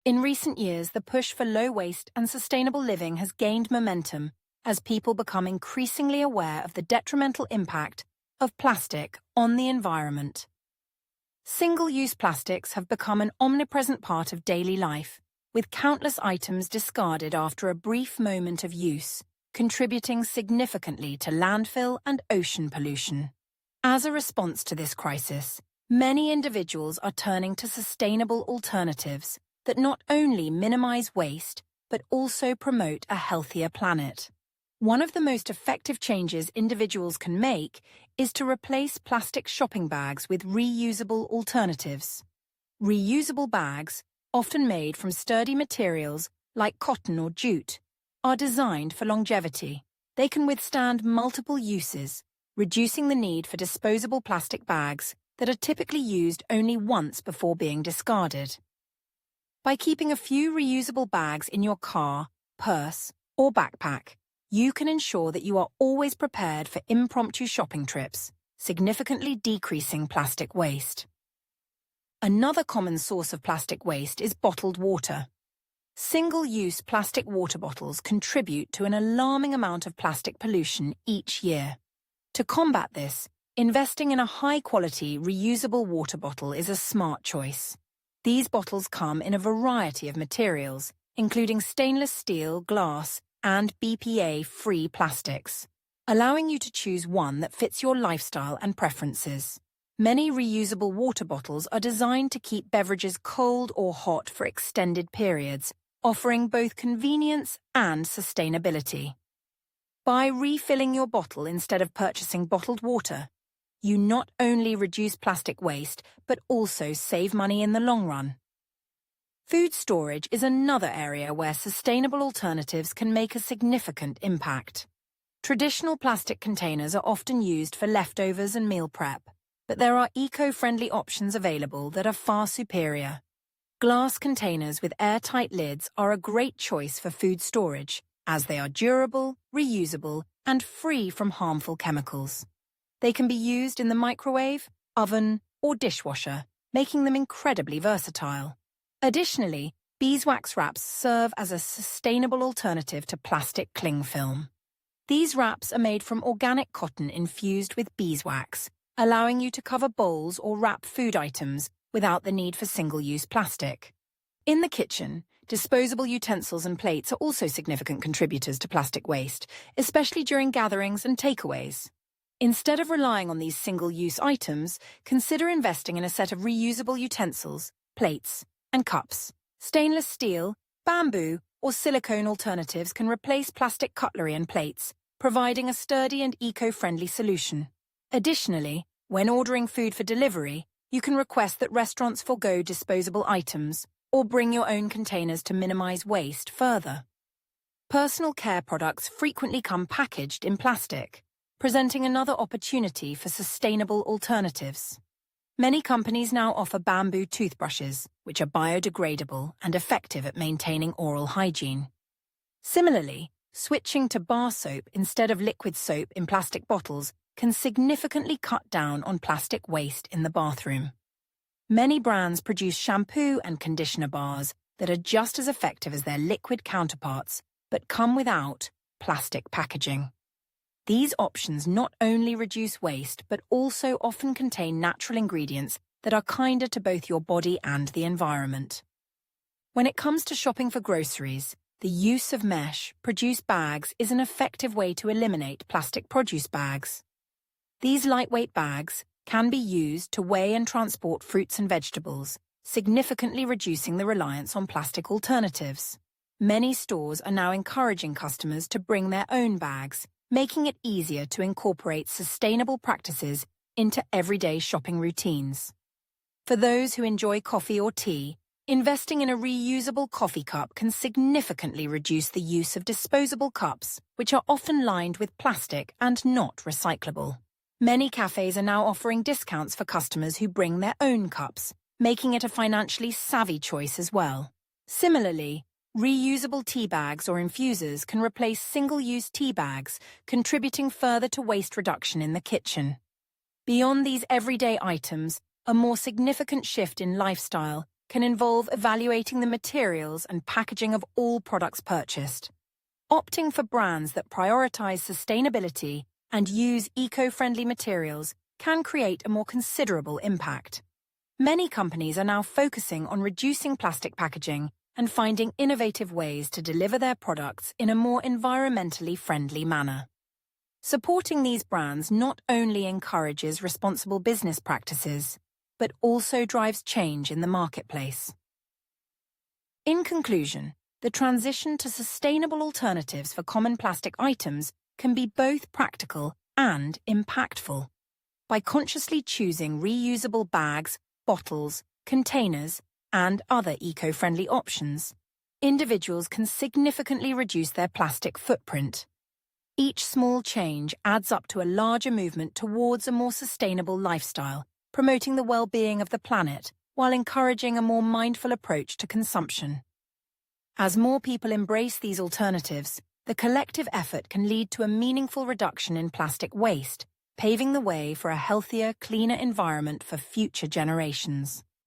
In recent years, the push for low-waste and sustainable living has gained momentum as people become increasingly aware of the detrimental impact of plastic on the environment. Single-use plastics have become an omnipresent part of daily life, with countless items discarded after a brief moment of use, contributing significantly to landfill and ocean pollution. As a response to this crisis, many individuals are turning to sustainable alternatives that not only minimize waste, but also promote a healthier planet. One of the most effective changes individuals can make is to replace plastic shopping bags with reusable alternatives. Reusable bags, often made from sturdy materials like cotton or jute, are designed for longevity. They can withstand multiple uses, reducing the need for disposable plastic bags that are typically used only once before being discarded. By keeping a few reusable bags in your car, purse, or backpack, you can ensure that you are always prepared for impromptu shopping trips, significantly decreasing plastic waste. Another common source of plastic waste is bottled water. Single-use plastic water bottles contribute to an alarming amount of plastic pollution each year. To combat this, investing in a high-quality, reusable water bottle is a smart choice. These bottles come in a variety of materials, including stainless steel, glass, and BPA-free plastics, allowing you to choose one that fits your lifestyle and preferences. Many reusable water bottles are designed to keep beverages cold or hot for extended periods, offering both convenience and sustainability. By refilling your bottle instead of purchasing bottled water, you not only reduce plastic waste, but also save money in the long run. Food storage is another area where sustainable alternatives can make a significant impact. Traditional plastic containers are often used for leftovers and meal prep, but there are eco-friendly options available that are far superior. Glass containers with airtight lids are a great choice for food storage, as they are durable, reusable, and free from harmful chemicals. They can be used in the microwave, oven, or dishwasher, making them incredibly versatile. Additionally, beeswax wraps serve as a sustainable alternative to plastic cling film. These wraps are made from organic cotton infused with beeswax, allowing you to cover bowls or wrap food items without the need for single-use plastic. In the kitchen, disposable utensils and plates are also significant contributors to plastic waste, especially during gatherings and takeaways. Instead of relying on these single-use items, consider investing in a set of reusable utensils, plates, and cups. Stainless steel, bamboo, or silicone alternatives can replace plastic cutlery and plates, providing a sturdy and eco-friendly solution. Additionally, when ordering food for delivery, you can request that restaurants forgo disposable items or bring your own containers to minimize waste further. Personal care products frequently come packaged in plastic, presenting another opportunity for sustainable alternatives. Many companies now offer bamboo toothbrushes, which are biodegradable and effective at maintaining oral hygiene. Similarly, switching to bar soap instead of liquid soap in plastic bottles can significantly cut down on plastic waste in the bathroom. Many brands produce shampoo and conditioner bars that are just as effective as their liquid counterparts, but come without plastic packaging. These options not only reduce waste, but also often contain natural ingredients that are kinder to both your body and the environment. When it comes to shopping for groceries, the use of mesh-produced bags is an effective way to eliminate plastic produce bags. These lightweight bags can be used to weigh and transport fruits and vegetables, significantly reducing the reliance on plastic alternatives. Many stores are now encouraging customers to bring their own bags, making it easier to incorporate sustainable practices into everyday shopping routines. For those who enjoy coffee or tea, investing in a reusable coffee cup can significantly reduce the use of disposable cups, which are often lined with plastic and not recyclable. Many cafes are now offering discounts for customers who bring their own cups, making it a financially savvy choice as well. Similarly, reusable tea bags or infusers can replace single-use tea bags, contributing further to waste reduction in the kitchen. Beyond these everyday items, a more significant shift in lifestyle can involve evaluating the materials and packaging of all products purchased. Opting for brands that prioritize sustainability and use eco-friendly materials can create a more considerable impact. Many companies are now focusing on reducing plastic packaging and finding innovative ways to deliver their products in a more environmentally friendly manner. Supporting these brands not only encourages responsible business practices, but also drives change in the marketplace. In conclusion, the transition to sustainable alternatives for common plastic items can be both practical and impactful. By consciously choosing reusable bags, bottles, containers, and other eco-friendly options, individuals can significantly reduce their plastic footprint. Each small change adds up to a larger movement towards a more sustainable lifestyle, promoting the well-being of the planet while encouraging a more mindful approach to consumption. As more people embrace these alternatives, the collective effort can lead to a meaningful reduction in plastic waste, paving the way for a healthier, cleaner environment for future generations.